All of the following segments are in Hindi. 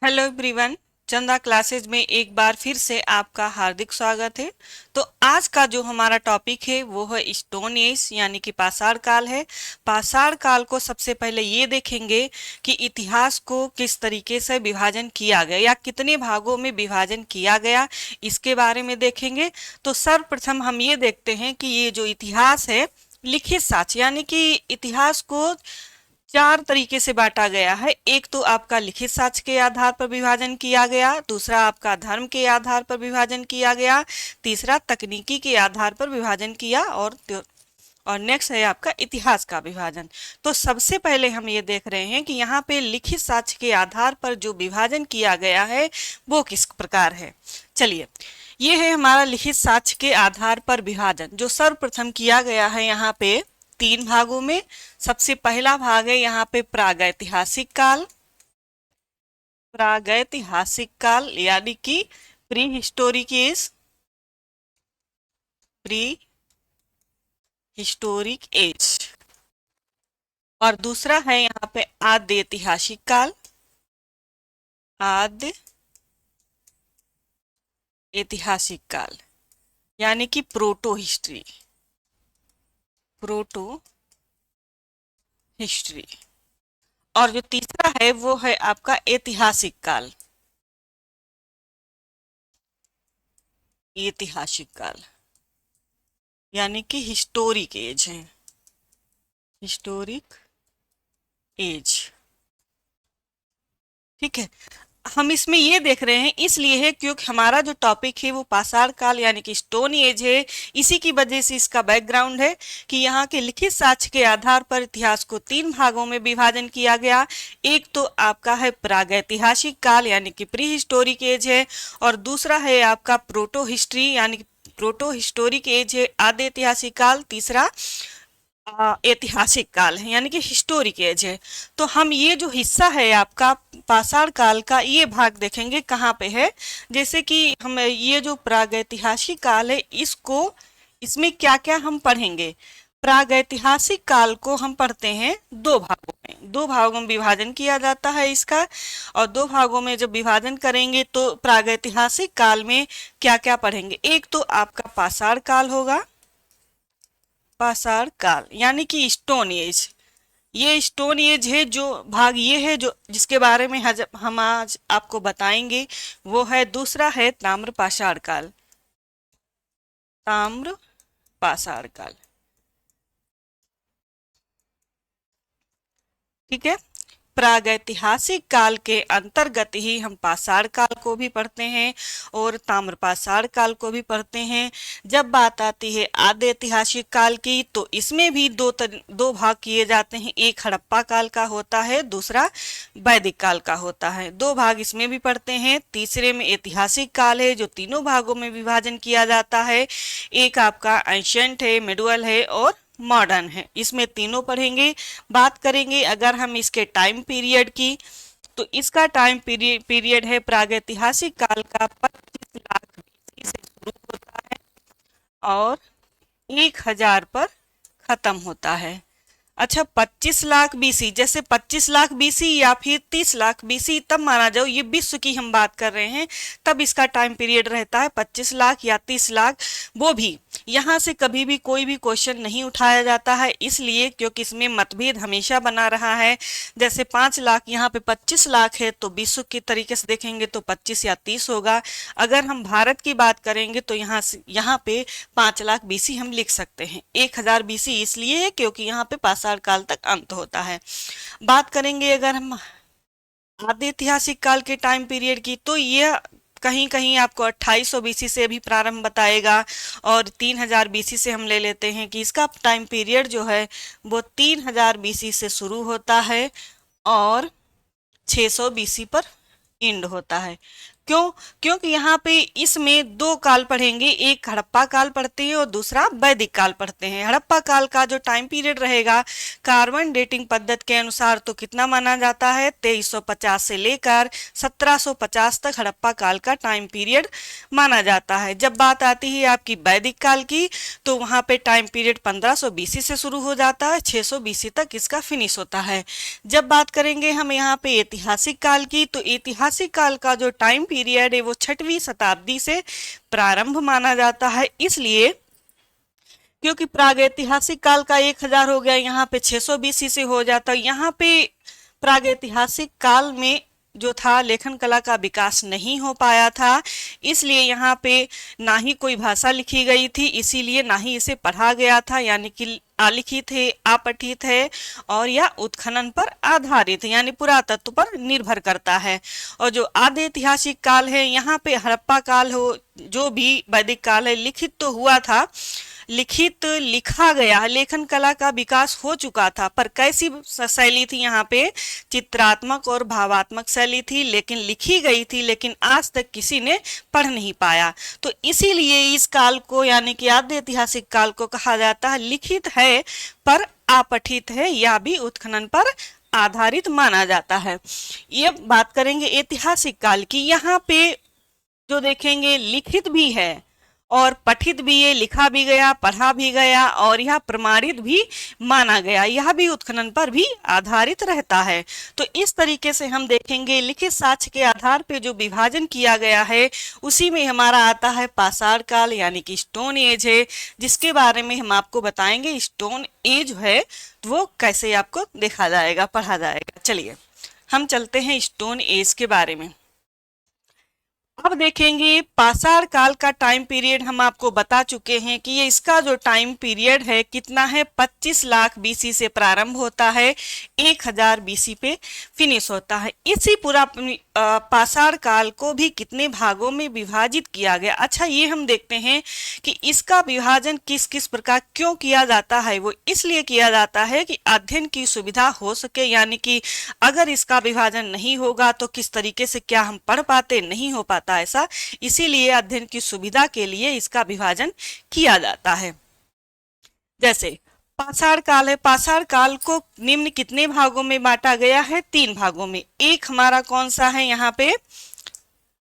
Hello everyone. चंदा क्लासेज में एक बार फिर से आपका हार्दिक स्वागत है। तो आज का जो हमारा टॉपिक है वो है स्टोन एज यानी कि पाषाण काल है। पाषाण काल को सबसे पहले ये देखेंगे कि इतिहास को किस तरीके से विभाजन किया गया या कितने भागों में विभाजन किया गया, इसके बारे में देखेंगे। तो सर्वप्रथम हम ये देखते हैं कि ये जो इतिहास है, लिखित साक्ष्य यानी कि इतिहास को चार तरीके से बांटा गया है। एक तो आपका लिखित साक्ष्य के आधार पर विभाजन किया गया, दूसरा आपका धर्म के आधार पर विभाजन किया गया, तीसरा तकनीकी के आधार पर विभाजन किया और नेक्स्ट है आपका इतिहास का विभाजन। तो सबसे पहले हम ये देख रहे हैं कि यहाँ पे लिखित साक्ष्य के आधार पर जो विभाजन किया गया है वो किस प्रकार है। चलिए, ये है हमारा लिखित साक्ष्य के आधार पर विभाजन जो सर्वप्रथम किया गया है यहाँ पे तीन भागों में। सबसे पहला भाग है यहाँ पे प्रागैतिहासिक काल। प्रागैतिहासिक काल यानी कि prehistoric age, prehistoric age. और दूसरा है यहाँ पे आद्य ऐतिहासिक काल, आद्य ऐतिहासिक काल यानी कि प्रोटो हिस्ट्री, प्रोटो हिस्ट्री। और जो तीसरा है वो है आपका ऐतिहासिक काल, ऐतिहासिक काल यानी कि हिस्टोरिक एज है, हिस्टोरिक एज। ठीक है, हम इसमें ये देख रहे हैं इसलिए है क्योंकि हमारा जो टॉपिक है वो पाषाण काल यानी कि स्टोन एज है। इसी की वजह से इसका बैकग्राउंड है कि यहाँ के लिखित साक्ष्य के आधार पर इतिहास को तीन भागों में विभाजन किया गया। एक तो आपका है प्रागैतिहासिक काल यानी कि प्री हिस्टोरिक एज है, और दूसरा है आपका प्रोटो हिस्ट्री यानी कि प्रोटो हिस्टोरिक एज है, आद्य ऐतिहासिक काल। तीसरा ऐतिहासिक काल है यानी कि हिस्टोरिक एज है। तो हम ये जो हिस्सा है आपका पाषाण काल का ये भाग देखेंगे कहाँ पे है। जैसे कि हम ये जो प्रागैतिहासिक काल है इसको, इसमें क्या क्या हम पढ़ेंगे। प्रागैतिहासिक काल को हम पढ़ते हैं दो भागों में, दो भागों में विभाजन किया जाता है इसका। और दो भागों में जब विभाजन करेंगे तो प्रागैतिहासिक काल में क्या क्या पढ़ेंगे। एक तो आपका पाषाण काल होगा, पाषाण काल यानी कि स्टोन एज। ये स्टोन एज है, जो भाग ये है जो जिसके बारे में हम आज आपको बताएंगे वो है। दूसरा है ताम्र पाषाण काल, ताम्र पाषाण काल। ठीक है, प्रागैतिहासिक काल के अंतर्गत ही हम पाषाण काल को भी पढ़ते हैं और ताम्र पाषाण काल को भी पढ़ते हैं। जब बात आती है आद्य ऐतिहासिक काल की तो इसमें भी दो भाग किए जाते हैं। एक हड़प्पा काल का होता है, दूसरा वैदिक काल का होता है। दो भाग इसमें भी पढ़ते हैं। तीसरे में ऐतिहासिक काल है जो तीनों भागों में विभाजन किया जाता है। एक आपका एंशिएंट है, मिडुअल है और मॉडर्न है, इसमें तीनों पढ़ेंगे। बात करेंगे अगर हम इसके टाइम पीरियड की, तो इसका टाइम पीरियड है प्रागैतिहासिक काल का 25 लाख BC से शुरू होता है और 1000 पर खत्म होता है। अच्छा, 25 लाख BC, जैसे 25 लाख BC या फिर 30 लाख BC तब माना जाओ, ये विश्व की हम बात कर रहे हैं, तब इसका टाइम पीरियड रहता है 25 लाख या 30 लाख। वो भी यहाँ से कभी भी कोई भी क्वेश्चन नहीं उठाया जाता है, इसलिए क्योंकि इसमें मतभेद हमेशा बना रहा है। जैसे 5 लाख, यहाँ पे 25 लाख है तो विश्व के तरीके से देखेंगे तो 25 या 30 होगा। अगर हम भारत की बात करेंगे तो यहाँ पे 5 लाख BC हम लिख सकते हैं। 1000 BC इसलिए है क्योंकि यहाँ पे पाषाण काल तक अंत होता है। बात करेंगे अगर हम आद्य ऐतिहासिक काल के टाइम पीरियड की, तो ये कहीं कहीं आपको 2800 BC से भी प्रारंभ बताएगा और 3000 BC से हम ले लेते हैं कि इसका टाइम पीरियड जो है वो 3000 BC से शुरू होता है और 600 BC पर एंड होता है। क्यों? क्योंकि यहाँ पे इसमें दो काल पढ़ेंगे, एक हड़प्पा काल पढ़ते हैं और दूसरा वैदिक काल पढ़ते हैं। हड़प्पा काल का जो टाइम पीरियड रहेगा कार्बन डेटिंग पद्धति के अनुसार तो कितना माना जाता है, 2350 से लेकर 1750 तक हड़प्पा काल का टाइम पीरियड माना जाता है। जब बात आती है आपकी वैदिक काल की तो वहाँ पे टाइम पीरियड 1500 बीसी से शुरू हो जाता है, 600 बीसी तक इसका फिनिश होता है। जब बात करेंगे हम यहाँ पे ऐतिहासिक काल की, तो ऐतिहासिक काल का जो टाइम पीरियड है वो 6वीं शताब्दी से प्रारंभ माना जाता है। इसलिए क्योंकि प्रागैतिहासिक काल का 1000 हो गया, यहाँ पे 600 बीसी से हो जाता है। यहाँ पे प्रागैतिहासिक काल में जो था लेखन कला का विकास नहीं हो पाया था, इसलिए यहाँ पे ना ही कोई भाषा लिखी गई थी, इसीलिए ना ही इसे पढ़ा गया था, यानी कि अलिखित है, अपठित है और या उत्खनन पर आधारित है, यानी पुरातत्व पर निर्भर करता है। और जो आदि ऐतिहासिक काल है, यहाँ पे हड़प्पा काल हो जो भी वैदिक काल है, लिखित तो हुआ था, लिखित लिखा गया, लेखन कला का विकास हो चुका था, पर कैसी शैली थी यहाँ पे, चित्रात्मक और भावात्मक शैली थी, लेकिन लिखी गई थी, लेकिन आज तक किसी ने पढ़ नहीं पाया। तो इसीलिए इस काल को यानी कि आद्य ऐतिहासिक काल को कहा जाता है लिखित है पर अपठित है, या भी उत्खनन पर आधारित माना जाता है। ये बात करेंगे ऐतिहासिक काल की। यहाँ पे जो देखेंगे लिखित भी है और पठित भी है, लिखा भी गया, पढ़ा भी गया और यह प्रमाणित भी माना गया, यह भी उत्खनन पर भी आधारित रहता है। तो इस तरीके से हम देखेंगे लिखित साक्ष्य के आधार पे जो विभाजन किया गया है उसी में हमारा आता है पाषाण काल यानी कि स्टोन एज है, जिसके बारे में हम आपको बताएंगे स्टोन एज है तो वो कैसे आपको देखा जाएगा, पढ़ा जाएगा। चलिए हम चलते हैं स्टोन एज के बारे में। अब देखेंगे पाषाण काल का टाइम पीरियड हम आपको बता चुके हैं कि ये इसका जो टाइम पीरियड है कितना है, 25 लाख बीसी से प्रारंभ होता है, 1000 बीसी पे फिनिश होता है। इसी पूरा पाषाण काल को भी कितने भागों में विभाजित किया गया। अच्छा ये हम देखते हैं कि इसका विभाजन किस किस प्रकार क्यों किया जाता है। वो इसलिए किया जाता है कि अध्ययन की सुविधा हो सके, यानी कि अगर इसका विभाजन नहीं होगा तो किस तरीके से क्या हम पढ़ पाते, नहीं हो पाता ऐसा, इसीलिए अध्ययन की सुविधा के लिए इसका विभाजन किया जाता है। जैसे पाषाण काल है, पाषाण काल को निम्न कितने भागों में बांटा गया है, 3 भागों में। एक हमारा कौन सा है, यहाँ पे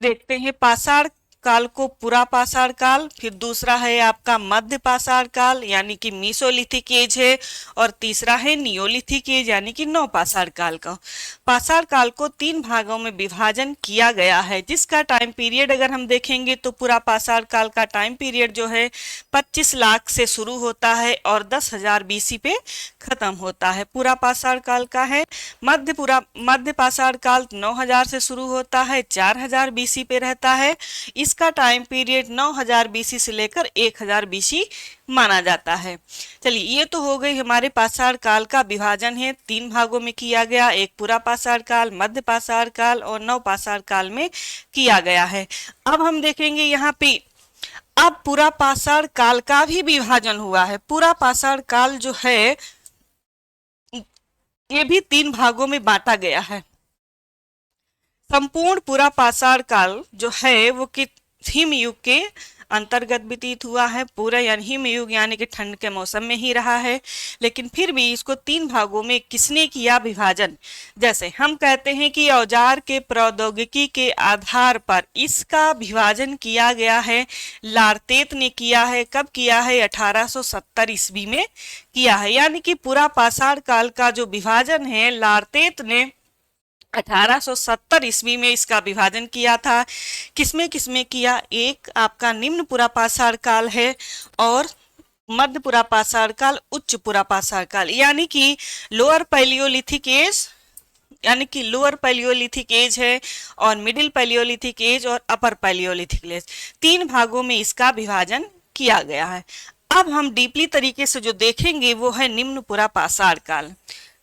देखते हैं पाषाण काल को पूरा पाषाण काल, फिर दूसरा है आपका मध्य पाषाण काल यानी कि मीसोलिथिक एज है, और तीसरा है नियोलिथिक एज यानी कि नव पाषाण काल का। पाषाण काल को 3 भागों में विभाजन किया गया है, जिसका टाइम पीरियड अगर हम देखेंगे तो पूरा पाषाण काल का टाइम पीरियड जो है 25 लाख से शुरू होता है और 10,000 बीसी पे खत्म होता है, पूरा पाषाण काल का है। मध्य पाषाण काल 9000 से शुरू होता है, 4000 बीसी पे रहता है। इसका टाइम पीरियड 9000 बीसी से लेकर 1000 बीसी माना जाता है। चलिए ये तो हो गई हमारे पाषाण काल का विभाजन है, 3 भागों में किया गया, एक पूरा पाषाण काल, मध्य पाषाण काल और नव पाषाण काल में किया गया है। अब हम देखेंगे यहाँ पे अब पूरा पाषाण काल का भी विभाजन हुआ है। पूरा पाषाण काल जो है ये भी 3 भागों में बांटा गया है। संपूर्ण पूरा पाषाण काल जो है वो कि हिमयुग के अंतर्गत व्यतीत हुआ है, पूरा यानी हिमयुग यानी कि ठंड के मौसम में ही रहा है, लेकिन फिर भी इसको 3 भागों में किसने किया विभाजन। जैसे हम कहते हैं कि औजार के प्रौद्योगिकी के आधार पर इसका विभाजन किया गया है, लारतेत ने किया है। कब किया है, 1870 ईस्वी में किया है, यानी कि पूरा पाषाण काल का जो विभाजन है लारतेत ने 1870 ईस्वी में इसका विभाजन किया था। किसमें किसमें किया, एक आपका निम्न पुरा पाषाण काल है और मध्य पुरा पाषाण काल, उच्च पुरा पाषाण काल, यानी कि लोअर पैलियोलिथिक एज यानी कि लोअर पैलियोलिथिक एज है और मिडिल पैलियोलिथिक एज और अपर पैलियोलिथिक एज, 3 भागों में इसका विभाजन किया गया है। अब हम डीपली तरीके से जो देखेंगे वो है निम्न पुरा पाषाण काल।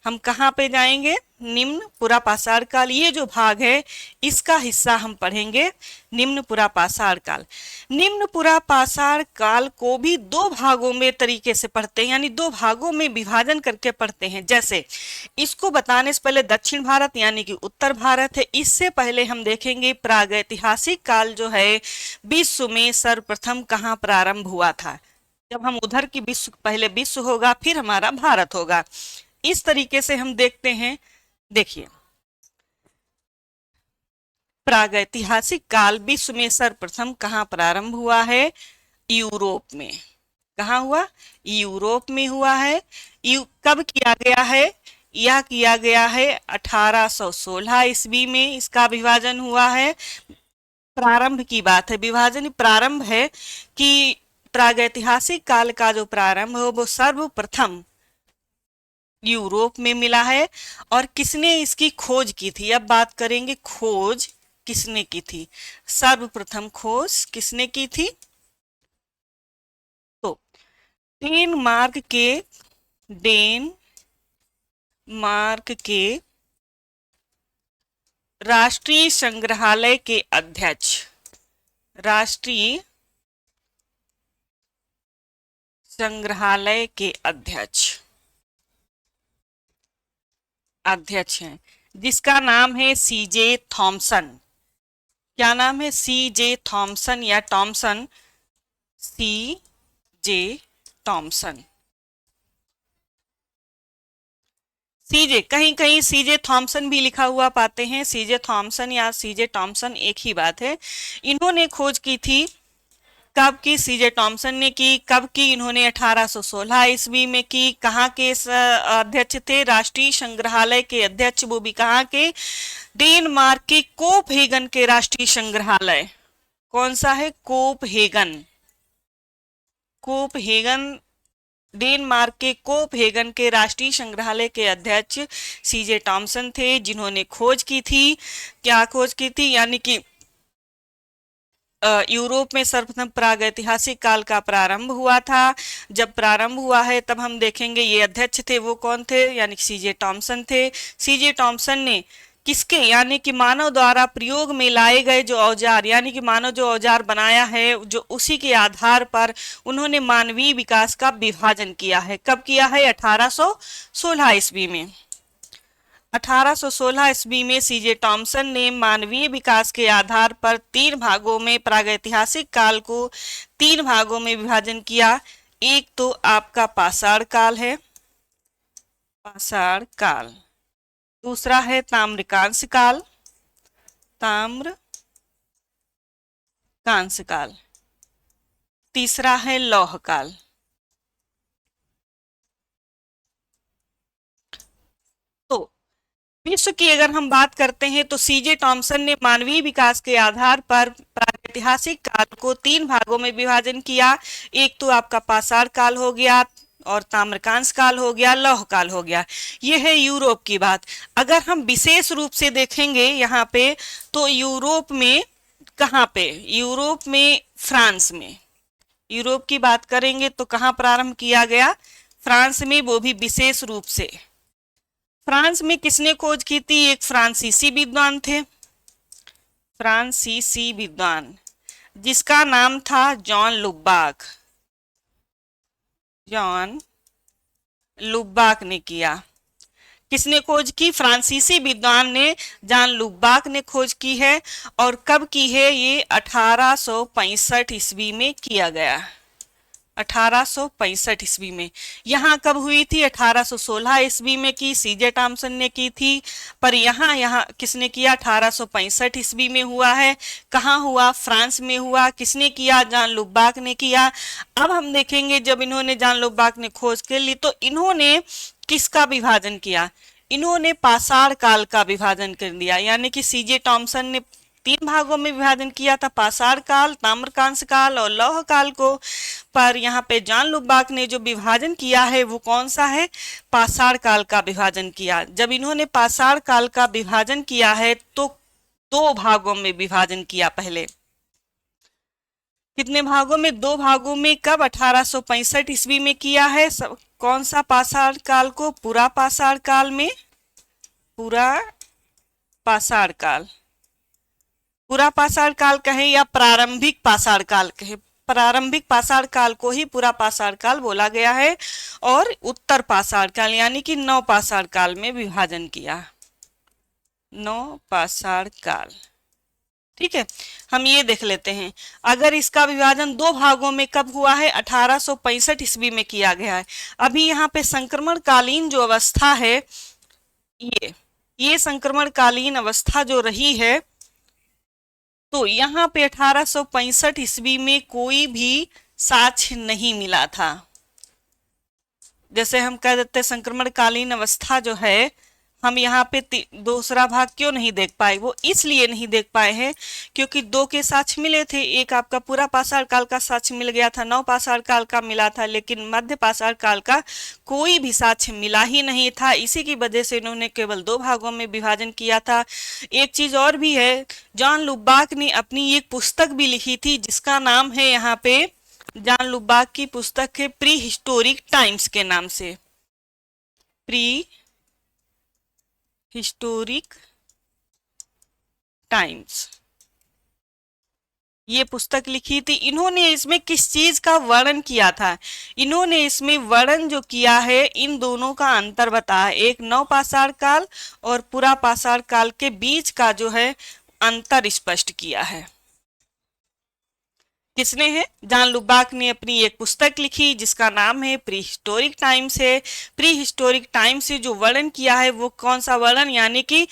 हम कहाँ पे जाएंगे, निम्न पुरा पाषाण काल, ये जो भाग है इसका हिस्सा हम पढ़ेंगे निम्न पुरा पाषाण काल। निम्न पुरा पाषाण काल को भी दो भागों में तरीके से पढ़ते हैं, यानी दो भागों में विभाजन करके पढ़ते हैं। जैसे इसको बताने से पहले दक्षिण भारत यानी कि उत्तर भारत है, इससे पहले हम देखेंगे प्रागैतिहासिक काल जो है विश्व में सर्वप्रथम कहाँ प्रारंभ हुआ था। जब हम उधर की विश्व, पहले विश्व होगा फिर हमारा भारत होगा, इस तरीके से हम देखते हैं। देखिए, प्रागैतिहासिक काल विश्व में सर्वप्रथम कहाँ प्रारंभ हुआ है? यूरोप में। कहाँ हुआ? यूरोप में हुआ है। कब किया गया है? यह किया गया है 1816 ईस्वी में इसका विभाजन हुआ है। प्रारंभ की बात है, विभाजन प्रारंभ है कि प्रागैतिहासिक काल का जो प्रारंभ हो वो सर्वप्रथम यूरोप में मिला है। और किसने इसकी खोज की थी? अब बात करेंगे खोज किसने की थी। सर्वप्रथम खोज किसने की थी? तो डेनमार्क के राष्ट्रीय संग्रहालय के अध्यक्ष, राष्ट्रीय संग्रहालय के अध्यक्ष हैं, जिसका नाम है सीजे थॉमसन। क्या नाम है? सीजे थॉमसन या टॉमसन, सीजे थॉमसन। सीजे, कहीं कहीं सीजे थॉमसन भी लिखा हुआ पाते हैं। सीजे थॉमसन या सीजे टॉमसन एक ही बात है। इन्होंने खोज की थी। कब की? सीजे टॉमसन ने की। कब की? इन्होंने 1816 ईस्वी में की। कहाँ के अध्यक्ष थे? राष्ट्रीय संग्रहालय के अध्यक्ष, वो भी कहाँ के? डेनमार्क के कोपहेगन के राष्ट्रीय संग्रहालय। कौन सा है? कोपहेगन। कोपहेगन, डेनमार्क के कोपहेगन के राष्ट्रीय संग्रहालय के अध्यक्ष सीजे टॉमसन थे, जिन्होंने खोज की थी। क्या खोज की थी? यानी कि यूरोप में सर्वप्रथम प्रागैतिहासिक काल का प्रारंभ हुआ था। जब प्रारंभ हुआ है तब हम देखेंगे ये अध्यक्ष थे, वो कौन थे? यानी कि सीजे टॉमसन थे। सीजे टॉमसन ने किसके, यानी कि मानव द्वारा प्रयोग में लाए गए जो औजार, यानी कि मानव जो औजार बनाया है, जो उसी के आधार पर उन्होंने मानवीय विकास का विभाजन किया है। कब किया है? 1816 ईस्वी में। 1816 ईस्वी में सीजे टॉमसन ने मानवीय विकास के आधार पर 3 भागों में प्रागैतिहासिक काल को 3 भागों में विभाजन किया। एक तो आपका पाषाण काल है, पाषाण काल। दूसरा है ताम्रकांस्य काल, ताम्रकांस्य काल। तीसरा है लौह काल। तो विश्व की अगर हम बात करते हैं तो सीजे टॉमसन ने मानवीय विकास के आधार पर प्रागैतिहासिक काल को 3 भागों में विभाजन किया। एक तो आपका पाषाण काल हो गया, और ताम्रकांस्य काल हो गया, लौह काल हो गया। ये है यूरोप की बात। अगर हम विशेष रूप से देखेंगे यहाँ पे तो यूरोप में कहाँ पे? यूरोप में फ्रांस में। यूरोप की बात करेंगे तो कहाँ प्रारंभ किया गया? फ्रांस में, वो भी विशेष रूप से। फ्रांस में किसने खोज की थी? एक फ्रांसीसी विद्वान थे, फ्रांसीसी विद्वान, जिसका नाम था जॉन लुबाक। जॉन लुबाक ने किया। किसने खोज की? फ्रांसीसी विद्वान ने, जॉन लुबाक ने खोज की है। और कब की है? ये 1865 ईस्वी में किया गया। 1865 ईस्वी में। यहाँ कब हुई थी? 1816 ईस्वी में की, सीजे टॉमसन ने की थी। पर यहाँ किसने किया? 1865 ईस्वी में हुआ है। कहाँ हुआ? फ्रांस में हुआ। किसने किया? जॉन लुबाक ने किया। अब हम देखेंगे जब इन्होंने, जॉन लुबाक ने खोज कर ली तो इन्होंने किसका विभाजन किया? इन्होंने पाषाण काल का विभाजन कर दिया। यानी कि सीजे टॉमसन ने 3 भागों में विभाजन किया था, पाषाण काल, ताम्रकांस्य काल और लौह काल को। पर यहाँ पे जॉन लुबाक ने जो विभाजन किया है वो कौन सा है? पाषाण काल का विभाजन किया। जब इन्होंने पाषाण काल का विभाजन किया है तो 2 भागों में विभाजन किया। पहले कितने भागों में? 2 भागों में। कब? 1865 ईस्वी में किया है। कौन सा पाषाण काल को? पूरा पाषाण काल में, पूरा पाषाण काल, पूरा पाषाण काल कहें या प्रारंभिक पाषाण काल कहें, प्रारंभिक पाषाण काल को ही पूरा पाषाण काल बोला गया है। और उत्तर पाषाण काल यानी कि नव पाषाण काल में विभाजन किया, नव पाषाण काल। ठीक है, हम ये देख लेते हैं। अगर इसका विभाजन दो भागों में कब हुआ है, 1865 ईस्वी में किया गया है। अभी यहाँ पे संक्रमण कालीन जो अवस्था है, ये संक्रमण कालीन अवस्था जो रही है, तो यहाँ पे 1865 ईस्वी में कोई भी साक्ष्य नहीं मिला था। जैसे हम कह देते संक्रमण कालीन अवस्था जो है, हम यहाँ पे दूसरा भाग क्यों नहीं देख पाए, वो इसलिए नहीं देख पाए हैं क्योंकि दो के साक्ष्य मिले थे। एक आपका पूरा पाषाण काल का साक्ष्य मिल गया था, नव पाषाण काल का मिला था, लेकिन मध्य पाषाण काल का कोई भी साक्ष्य मिला ही नहीं था। इसी की वजह से इन्होंने केवल दो भागों में विभाजन किया था। एक चीज और भी है, जॉन लुबाक ने अपनी एक पुस्तक भी लिखी थी जिसका नाम है, यहाँ पे जॉन लुबाक की पुस्तक है प्री हिस्टोरिक टाइम्स के नाम से, प्री हिस्टोरिक टाइम्स। ये पुस्तक लिखी थी। इन्होंने इसमें किस चीज का वर्णन किया था, इन्होंने इसमें वर्णन जो किया है, इन दोनों का अंतर बताया। एक नव पाषाण काल और पूरा पाषाण काल के बीच का जो है अंतर स्पष्ट किया है। किसने है, जॉन लुबाक ने अपनी एक पुस्तक लिखी जिसका नाम है प्री हिस्टोरिक टाइम्स है। प्री हिस्टोरिक टाइम्स से जो वर्णन किया है वो कौन सा वर्णन, यानी कि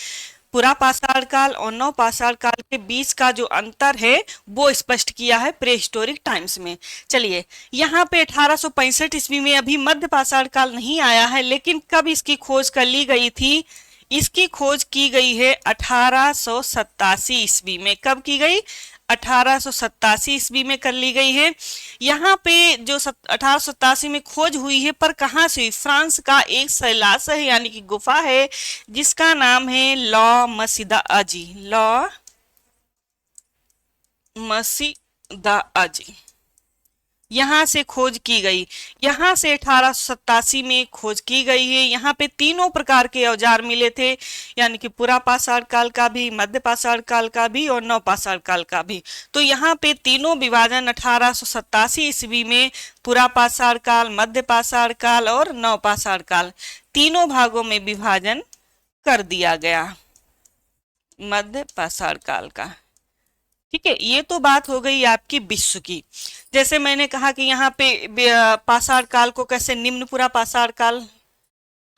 पूरा पाषाण काल और नव पाषाण काल के बीच का जो अंतर है वो स्पष्ट किया है प्री हिस्टोरिक टाइम्स में। चलिए, यहाँ पे 1865 ईस्वी में अभी मध्य पाषाण काल नहीं आया है, लेकिन कब इसकी खोज कर ली गई थी, इसकी खोज की गई है 1887 ईस्वी में। कब की गई, 1887 ईस्वी में कर ली गई है। यहाँ पे जो 1887 में खोज हुई है, पर कहाँ से हुई, फ्रांस का एक शैलाश है यानी कि गुफा है जिसका नाम है लॉ मसीदा अजी, लॉ मसीदा अजी, यहाँ से खोज की गई। यहाँ से 1887 में खोज की गई है। यहाँ पे तीनों प्रकार के औजार मिले थे, यानी कि पूरा पाषाण काल का भी, मध्य पाषाण काल का भी और नव पाषाण काल का भी। तो यहाँ पे तीनों विभाजन 1887 ईस्वी में पूरा पाषाण काल, मध्य पाषाण काल और नव पाषाण काल तीनों भागों में विभाजन कर दिया गया मध्य पाषाण काल का। ठीक है, ये तो बात हो गई आपकी विश्व की। जैसे मैंने कहा कि यहाँ पे पाषाण काल को कैसे, निम्न पूरा पाषाण काल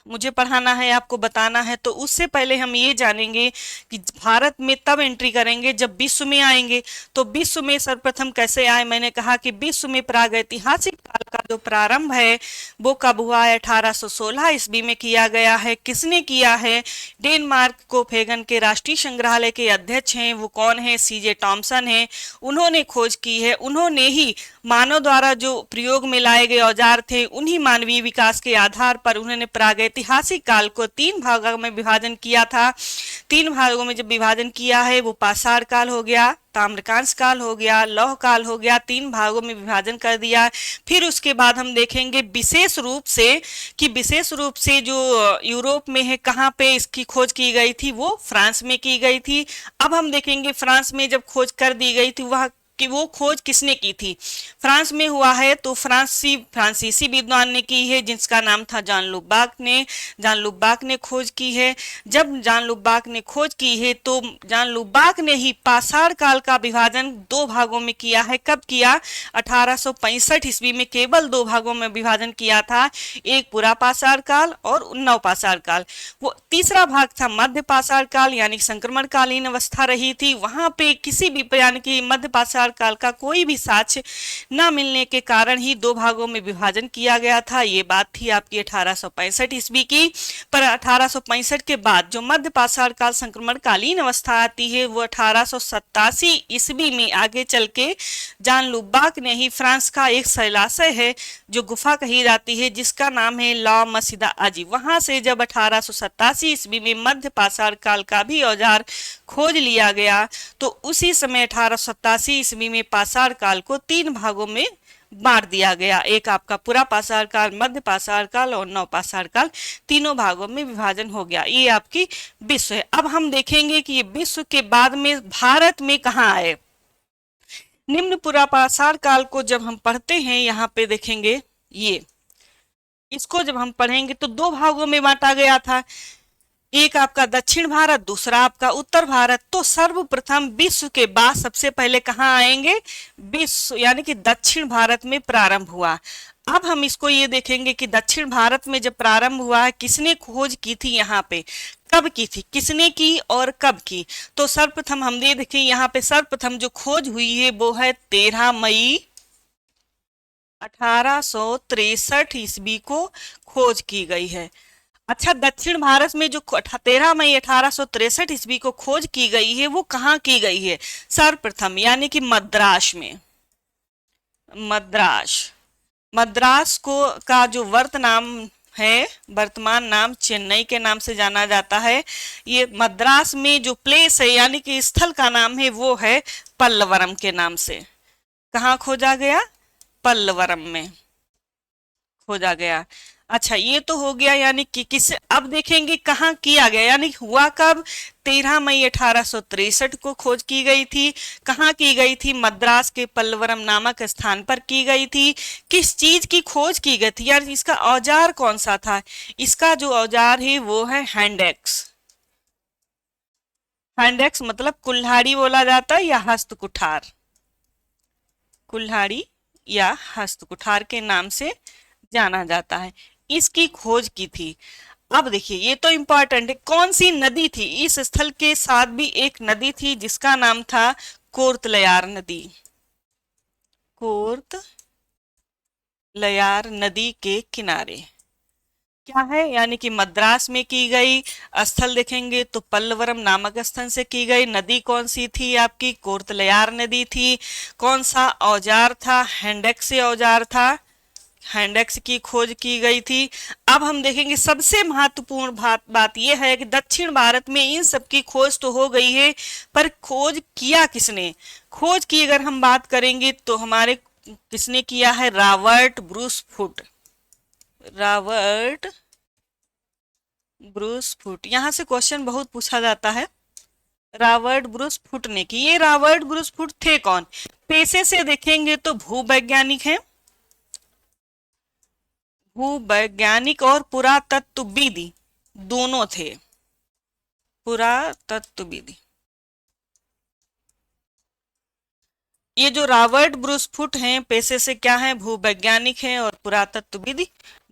मुझे पढ़ाना है, आपको बताना है, तो उससे पहले हम ये जानेंगे कि भारत में तब एंट्री करेंगे जब विश्व में आएंगे। तो विश्व में सर्वप्रथम कैसे आए, मैंने कहा कि विश्व में प्रागैतिहासिक काल का जो प्रारंभ है वो कब हुआ है, 1816 ईस्वी में किया गया है। किसने किया है, डेनमार्क कोपेनहेगन के राष्ट्रीय संग्रहालय के अध्यक्ष हैं, वो कौन है, सीजे टॉमसन है। उन्होंने खोज की है, उन्होंने ही मानव द्वारा जो प्रयोग में लाए गए औजार थे उन्हीं मानवीय विकास के आधार पर उन्होंने प्रागैतिहासिक काल को 3 भागों में विभाजन किया था। 3 भागों में जब विभाजन किया है, वो पाषाण काल हो गया, ताम्रकांस काल हो गया, लौह काल हो गया, 3 भागों में विभाजन कर दिया। फिर उसके बाद हम देखेंगे विशेष रूप से जो यूरोप में है, कहाँ पे इसकी खोज की गई थी, वो फ्रांस में की गई थी। अब हम देखेंगे फ्रांस में जब खोज कर दी गई थी वह कि वो खोज किसने की थी, फ्रांस में हुआ है तो फ्रांसीसी विद्वान ने की है जिसका नाम था जॉन लुबाक ने खोज की है। जब जॉन लुबाक ने खोज की है तो जॉन लुबाक ने ही पाषाण काल का विभाजन 2 भागों में किया है। कब किया, 1865 ईस्वी में केवल 2 भागों में विभाजन किया था, एक पूरा पाषाण काल और नव पाषाण काल। वो तीसरा भाग था मध्य पाषाण काल यानी संक्रमण कालीन अवस्था रही थी। वहां पे किसी भी यानी कि मध्य पाषाण काल का कोई भी साक्ष्य न मिलने के कारण ही 2 भागों में विभाजन किया गया था। ये बात थी आपकी 1865 ईस्वी की। पर 1865 के बाद जो मध्य पाषाण काल संक्रमण कालीन अवस्था आती है वो 1887 ईस्वी में आगे चल के जॉन लुबाक ने ही फ्रांस का एक शैलाशय है जो गुफा कही जाती है जिसका नाम है लॉ मसीदा अजी, वहां से जब 1887 ईस्वी में मध्य पाषाण काल का भी औजार खोज लिया गया तो उसी समय 1887 ईस्वी में पाषाण काल को 3 भागों में बांट दिया गया। एक आपका पूरा पाषाण काल, मध्य पाषाण काल और नव पाषाण काल, तीनों भागों में विभाजन हो गया। ये आपकी विश्व है। अब हम देखेंगे कि ये विश्व के बाद में भारत में कहाँ आए। निम्न पूरा पाषाण काल को जब हम पढ़ते हैं, यहाँ पे देखेंगे ये, इसको जब हम पढ़ेंगे तो दो भागों में बांटा गया था। एक आपका दक्षिण भारत, दूसरा आपका उत्तर भारत। तो सर्वप्रथम विश्व के बाद सबसे पहले कहाँ आएंगे, विश्व यानी कि दक्षिण भारत में प्रारंभ हुआ। अब हम इसको ये देखेंगे कि दक्षिण भारत में जब प्रारंभ हुआ है, किसने खोज की थी, यहाँ पे कब की थी, किसने की और कब की। तो सर्वप्रथम हम ये देखें, यहाँ पे सर्वप्रथम जो खोज हुई है वो है 13 मई 1863 ईस्वी को खोज की गई है। अच्छा, दक्षिण भारत में जो 13 मई 1863 ईस्वी को खोज की गई है वो कहाँ की गई है, सर्वप्रथम यानी कि मद्रास में। मद्रास को का जो वर्तमान नाम चेन्नई के नाम से जाना जाता है। ये मद्रास में जो प्लेस है यानी कि स्थल का नाम है वो है पल्लवरम के नाम से। कहाँ खोजा गया, पल्लवरम में खोजा गया। अच्छा, ये तो हो गया यानी कि किस, अब देखेंगे कहाँ किया गया, यानी हुआ कब, 13 मई 1863 को खोज की गई थी। कहाँ की गई थी, मद्रास के पल्लवरम नामक स्थान पर की गई थी। किस चीज की खोज की गई थी, यार इसका औजार कौन सा था, इसका जो औजार है वो है हैंडेक्स। हैंडेक्स मतलब कुल्हाड़ी बोला जाता है या हस्तकुठार, कुल्हाड़ी या हस्तकुठार के नाम से जाना जाता है। इसकी खोज की थी। अब देखिए ये तो इंपॉर्टेंट है, कौन सी नदी थी, इस स्थल के साथ भी एक नदी थी जिसका नाम था कोर्तलयार नदी। कोर्तलयार नदी के किनारे क्या है, यानी कि मद्रास में की गई। स्थल देखेंगे तो पल्लवरम नामक स्थल से की गई। नदी कौन सी थी, आपकी कोर्तलयार नदी थी। कौन सा औजार था, हैंडेक्स से औजार था, हैंडेक्स की खोज की गई थी। अब हम देखेंगे सबसे महत्वपूर्ण बात यह है कि दक्षिण भारत में इन सब की खोज तो हो गई है, पर खोज किया किसने, खोज की अगर हम बात करेंगे तो हमारे किसने किया है, Robert Bruce foot. Robert Bruce foot, यहां से क्वेश्चन बहुत पूछा जाता है। रॉबर्ट ब्रूस फुट ने की। ये रॉबर्ट ब्रूस फुट थे कौन, पेशे से देखेंगे तो भूवैज्ञानिक हैं, भूवैज्ञानिक और पुरातत्वविद दोनों थे, पुरातत्वविद। ये जो रॉबर्ट ब्रूस फुट हैं पेशे से क्या हैं, भूवैज्ञानिक हैं और पुरातत्वविद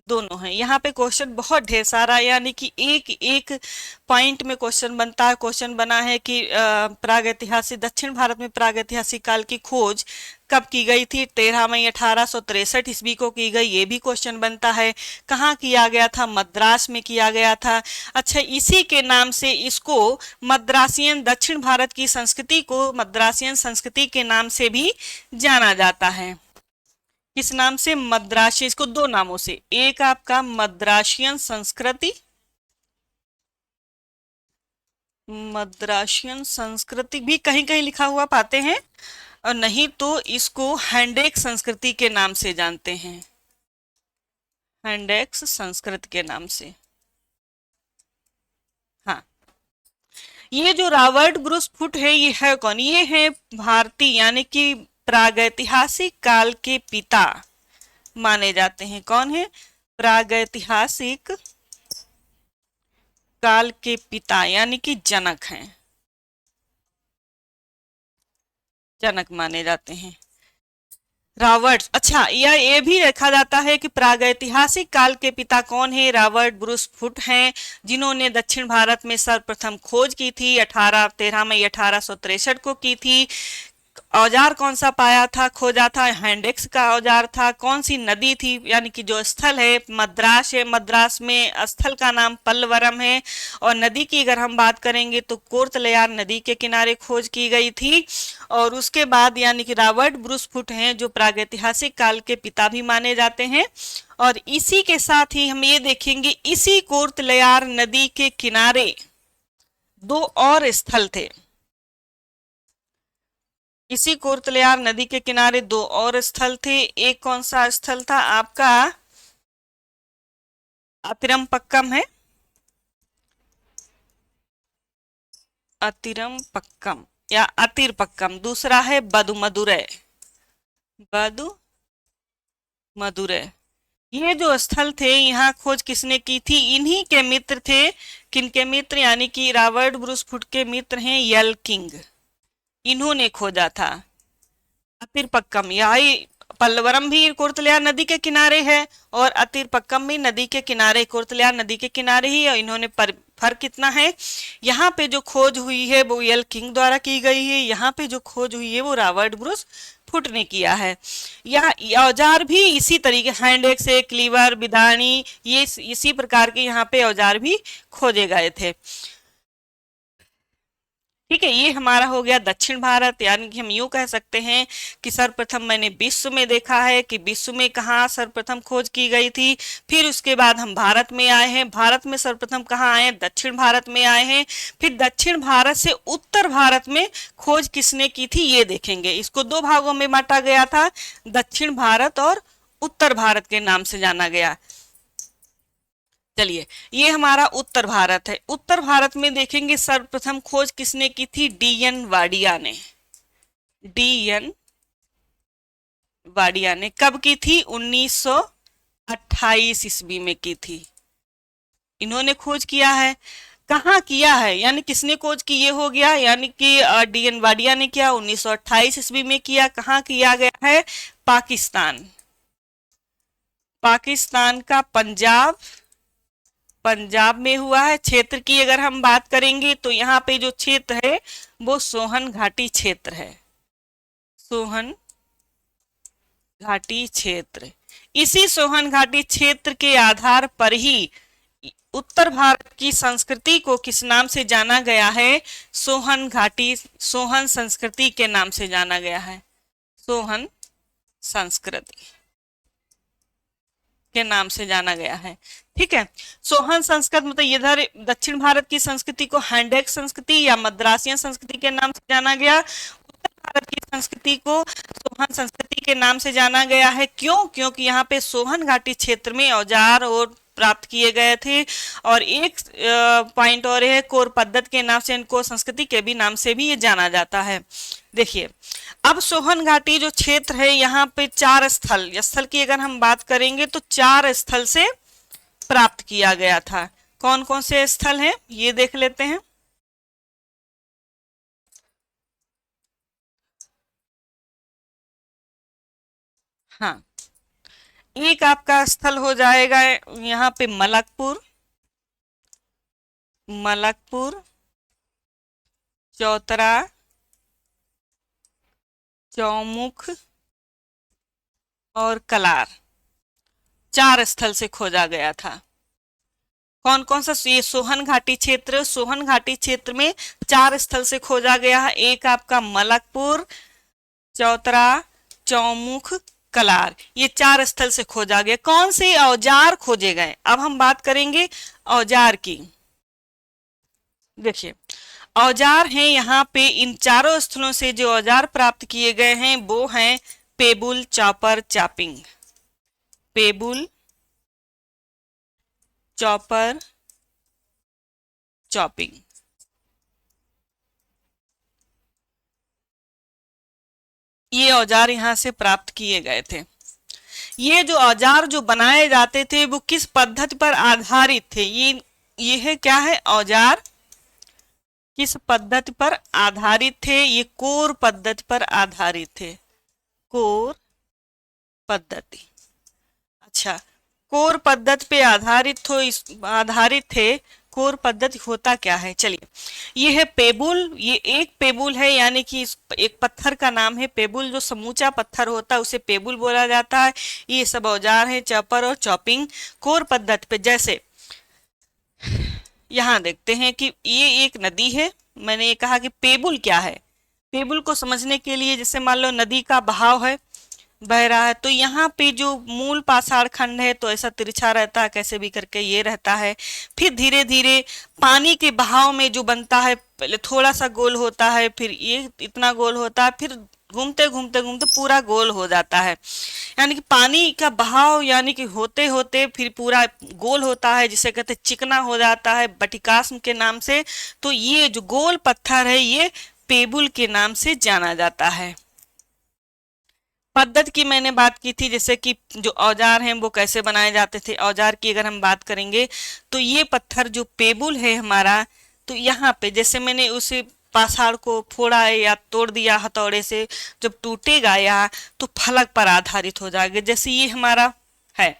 दोनों हैं। यहाँ पे क्वेश्चन बहुत ढेर सारा, यानी कि एक एक पॉइंट में क्वेश्चन बनता है। क्वेश्चन बना है कि प्रागैतिहासिक दक्षिण भारत में प्रागैतिहासिक काल की खोज कब की गई थी, 13 मई 1863 ईस्वी को की गई, ये भी क्वेश्चन बनता है। कहाँ किया गया था, मद्रास में किया गया था। अच्छा, इसी के नाम से इसको मद्रासियन, दक्षिण भारत की संस्कृति को मद्रासियन संस्कृति के नाम से भी जाना जाता है। किस नाम से, मद्रासी। इसको दो नामों से, एक आपका मद्रासियन संस्कृति, मद्रासियन संस्कृति भी कहीं कहीं लिखा हुआ पाते हैं, और नहीं तो इसको हैंडेक्स संस्कृति के नाम से जानते हैं, हैंडेक्स संस्कृत के नाम से। हाँ, ये जो रॉबर्ट ब्रूस फुट है ये है कौन, ये है भारतीय यानी कि प्रागैतिहासिक काल के पिता माने जाते हैं। कौन है, प्रागैतिहासिक काल के पिता यानी कि जनक हैं, जनक माने जाते हैं रॉबर्ट। अच्छा, ये भी देखा जाता है कि प्रागैतिहासिक काल के पिता कौन है, रॉबर्ट ब्रूस फुट हैं, जिन्होंने दक्षिण भारत में सर्वप्रथम खोज की थी। 13 मई 1863 को की थी। औजार कौन सा पाया था, खोजा था, हैंडेक्स का औजार था। कौन सी नदी थी, यानी कि जो स्थल है मद्रास है, मद्रास में स्थल का नाम पल्लवरम है। और नदी की अगर हम बात करेंगे तो कोर्तलयार नदी के किनारे खोज की गई थी। और उसके बाद यानी कि रॉबर्ट ब्रूस फुट हैं जो प्रागैतिहासिक काल के पिता भी माने जाते हैं। और इसी के साथ ही हम ये देखेंगे, इसी कोर्तलयार नदी के किनारे दो और स्थल थे। इसी कोर्तल्यार नदी के किनारे दो और स्थल थे। एक कौन सा स्थल था आपका? अतिरमपक्कम है, अतिरमपक्कम या अतिरपक्कम। दूसरा है बदुमदुरै, बदुमदुरै। ये जो स्थल थे यहाँ खोज किसने की थी? इन्हीं के मित्र थे। किनके मित्र? यानी कि रॉबर्ट ब्रूस फुट के मित्र हैं यल किंग, इन्होंने खोजा था। अतिरपक्कम यही पल्लवरम भी कोर्तल्यार नदी के किनारे है और अतिरपक्कम भी नदी के किनारे, कोर्तल्यार नदी के किनारे ही। और इन्होंने फर्क कितना है, यहाँ पे जो खोज हुई है वो यल किंग द्वारा की गई है, यहाँ पे जो खोज हुई है वो रॉबर्ट ब्रूस फुट ने किया है। यह औजार भी इसी तरीके, हैंड एक्स, क्लीवर, बिदानी, ये इसी प्रकार के यहाँ पे औजार भी खोजे गए थे। ठीक है, ये हमारा हो गया दक्षिण भारत। यानी कि हम यूं कह सकते हैं कि सर्वप्रथम मैंने विश्व में देखा है कि विश्व में कहाँ सर्वप्रथम खोज की गई थी। फिर उसके बाद हम भारत में आए हैं, भारत में सर्वप्रथम कहाँ आए हैं? दक्षिण भारत में आए हैं। फिर दक्षिण भारत से उत्तर भारत में खोज किसने की थी ये देखेंगे। इसको दो भागों में बांटा गया था, दक्षिण भारत और उत्तर भारत के नाम से जाना गया। चलिए, ये हमारा उत्तर भारत है। उत्तर भारत में देखेंगे सर्वप्रथम खोज किसने की थी? डीएन वाडिया ने। डीएन वाडिया ने कब की थी? 1928 ईस्वी में की थी। इन्होंने खोज किया है। कहाँ किया है? यानी किसने खोज की ये हो गया, यानी कि डीएन वाडिया ने किया, 1928 ईस्वी में किया। कहाँ किया गया है? पाकिस्तान, पाकिस्तान का पंजाब में हुआ है। क्षेत्र की अगर हम बात करेंगे तो यहाँ पे जो क्षेत्र है वो सोहन घाटी क्षेत्र है, सोहन घाटी क्षेत्र। इसी सोहन घाटी क्षेत्र के आधार पर ही उत्तर भारत की संस्कृति को किस नाम से जाना गया है? सोहन घाटी, सोहन संस्कृति के नाम से जाना गया है, सोहन संस्कृति के नाम से जाना गया है। ठीक है, सोहन संस्कृत मतलब इधर दक्षिण भारत की संस्कृति को हैंडेक्स संस्कृति या मद्रासियन संस्कृति के नाम से जाना गया। उत्तर भारत की संस्कृति को सोहन संस्कृति के नाम से जाना गया है। क्यों? क्योंकि यहाँ पे सोहन घाटी क्षेत्र में औजार और प्राप्त किए गए थे। और एक पॉइंट और है, कोर पद्धत के नाम से इनको संस्कृति के भी नाम से भी ये जाना जाता है। देखिए, अब सोहन घाटी जो क्षेत्र है यहाँ पे चार स्थल की अगर हम बात करेंगे तो चार स्थल से प्राप्त किया गया था। कौन कौन से स्थल हैं ये देख लेते हैं। हाँ, एक आपका स्थल हो जाएगा यहाँ पे मलकपुर, चौतरा, चौमुख और कलार, चार स्थल से खोजा गया था। कौन कौन सा? ये सोहन घाटी क्षेत्र, सोहन घाटी क्षेत्र में चार स्थल से खोजा गया है। एक आपका मलकपुर, चौतरा, चौमुख, कलार, ये चार स्थल से खोजा गया। कौन से औजार खोजे गए? अब हम बात करेंगे औजार की। देखिए, औजार हैं यहाँ पे इन चारों स्थलों से जो औजार प्राप्त किए गए हैं वो हैं pebble, chopper, chopping. Pebble, chopper, chopping. ये औजार यहाँ से प्राप्त किए गए थे। ये जो औजार जो बनाए जाते थे वो किस पद्धति पर आधारित थे? ये है क्या है? औजार किस पद्धति पर आधारित थे? ये कोर पद्धति पर आधारित थे, कोर पद्धति। अच्छा, कोर पद्धति पे आधारित थे। कोर पद्धति होता क्या है? चलिए, ये है पेबुल, ये एक पेबुल है, यानी कि एक पत्थर का नाम है पेबुल। जो समूचा पत्थर होता है उसे पेबुल बोला जाता है। ये सब औजार हैं चॉपर और चॉपिंग कोर पद्धति पे। जैसे यहाँ देखते हैं कि ये एक नदी है। मैंने ये कहा कि पेबुल क्या है। पेबुल को समझने के लिए जैसे मान लो नदी का बहाव है, बह रहा है, तो यहाँ पे जो मूल पाषाण खंड है तो ऐसा तिरछा रहता है, कैसे भी करके ये रहता है। फिर धीरे धीरे पानी के बहाव में जो बनता है, पहले थोड़ा सा गोल होता है, फिर ये इतना गोल होता है, फिर घूमते घूमते घूमते पूरा गोल हो जाता है। यानी कि पानी का बहाव यानी कि होते होते फिर पूरा गोल होता है, जिसे कहते हैं चिकना हो जाता है बटिकास्म के नाम से। तो ये जो गोल पत्थर है ये पेबुल के नाम से जाना जाता है। पद्धति की मैंने बात की थी, जैसे कि जो औजार हैं वो कैसे बनाए जाते थे। औजार की अगर हम बात करेंगे तो ये पत्थर जो पेबुल है हमारा, तो यहाँ पे जैसे मैंने उसे पाषाण को फोड़ा है या तोड़ दिया हथौड़े से, जब टूटेगा या तो फलक पर आधारित हो जाएगा। जैसे ये हमारा है,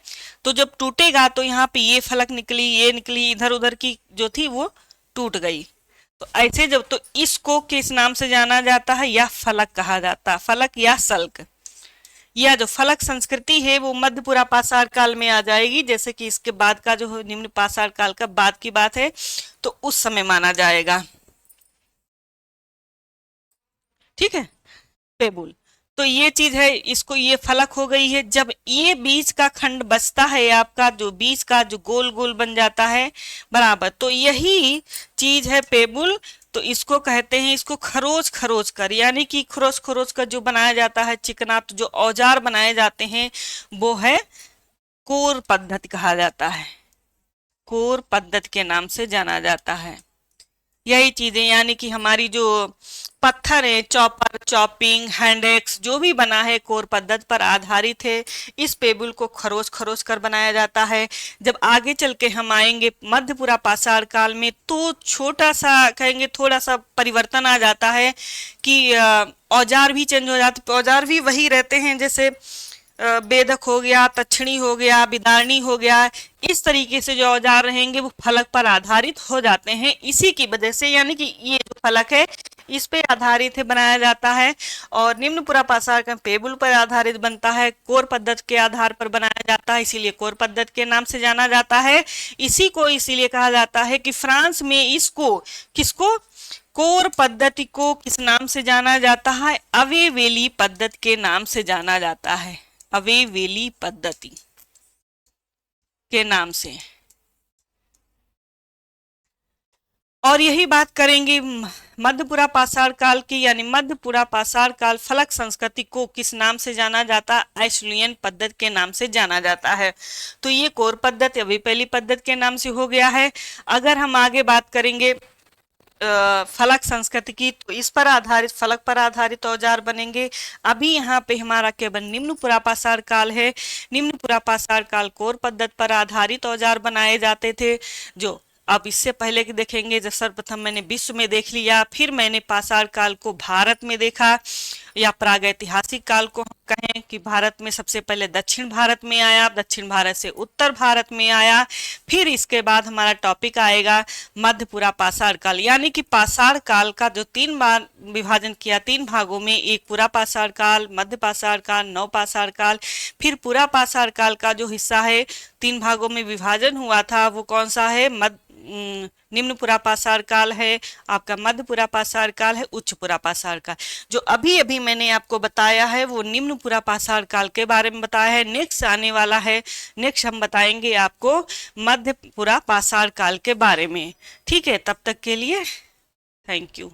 तो जब टूटेगा तो यहाँ पे ये फलक निकली, ये निकली, इधर उधर की जो थी वो टूट गई। तो ऐसे जब तो इसको किस नाम से जाना जाता है, या फलक कहा जाता है, फलक या सल्क। यह जो फलक संस्कृति है वो मध्य पुरा पाषाण काल में आ जाएगी। जैसे कि इसके बाद का जो निम्न पाषाण काल का बाद की बात है तो उस समय माना जाएगा। ठीक है, पेबुल तो ये चीज है, इसको ये फलक हो गई है। जब ये बीच का खंड बचता है आपका, जो बीच का जो गोल गोल बन जाता है बराबर, तो यही चीज है पेबुल। तो इसको कहते हैं, इसको खरोच खरोच कर, यानी कि खरोच खरोच कर जो बनाया जाता है चिकना, तो जो औजार बनाए जाते हैं वो है कोर पद्धति कहा जाता है। कोर पद्धति के नाम से जाना जाता है। यही चीजें यानी कि हमारी जो पत्थर है, चॉपर, चॉपिंग, हैंड एक्स जो भी बना है कोर पद्धति पर आधारित है। इस पेबुल को खरोच खरोच कर बनाया जाता है। जब आगे चल के हम आएंगे मध्यपुरा पाषाण काल में तो छोटा सा कहेंगे थोड़ा सा परिवर्तन आ जाता है कि औजार भी चेंज हो जाते, औजार भी वही रहते हैं, जैसे बेधक हो गया, तक्षणी हो गया, बिदारणी हो गया। इस तरीके से जो औजार रहेंगे वो फलक पर आधारित हो जाते हैं। इसी की वजह से यानी कि ये जो फलक है इस पे आधारित है बनाया जाता है। और निम्न पुरा पाषाण का पेबुल पर आधारित बनता है, कोर पद्धति के आधार पर बनाया जाता है, इसीलिए कोर पद्धति के नाम से जाना जाता है। इसी को इसीलिए कहा जाता है कि फ्रांस में इसको किसको कोर पद्धति को किस नाम से जाना जाता है, अवेवेली पद्धति के नाम से जाना जाता है। अवेवेली पद्धति के नाम से। और यही बात करेंगे मध्यपुरा पाषाण काल की, यानी मध्यपुरा पाषाण काल फलक संस्कृति को किस नाम से जाना जाता है, आइसुलियन पद्धति के नाम से जाना जाता है। तो ये कोर पद्धति अवेवेली पद्धति के नाम से हो गया है। अगर हम आगे बात करेंगे फलक संस्कृति की, तो इस पर आधारित फलक पर आधारित औजार बनेंगे। अभी यहाँ पे हमारा केवल निम्न पुरा पाषाण काल है। निम्न पुरा पाषाण काल कोर पद्धति पर आधारित औजार बनाए जाते थे। जो अब इससे पहले कि देखेंगे, जब सर्वप्रथम मैंने विश्व में देख लिया, फिर मैंने पाषाण काल को भारत में देखा, या प्रागैतिहासिक काल को हम कहें कि भारत में सबसे पहले दक्षिण भारत में आया, दक्षिण भारत से उत्तर भारत में आया। फिर इसके बाद हमारा टॉपिक आएगा मध्यपुरा पाषाण काल, यानी कि पाषाण काल का जो 3 बार विभाजन किया, 3 भागों में, एक पुरा पाषाण काल, मध्य पाषाण काल, नव पाषाण काल। फिर पुरा पाषाण काल का जो हिस्सा है 3 भागों में विभाजन हुआ था वो कौन सा है, निम्न पुरा पाषाण काल है, आपका मध्य पुरा पाषाण काल है, उच्च पुरा पाषाण काल। जो अभी अभी मैंने आपको बताया है वो निम्न पुरा पाषाण काल के बारे में बताया है। नेक्स्ट आने वाला है, नेक्स्ट हम बताएंगे आपको मध्य पुरा पाषाण काल के बारे में। ठीक है, तब तक के लिए थैंक यू।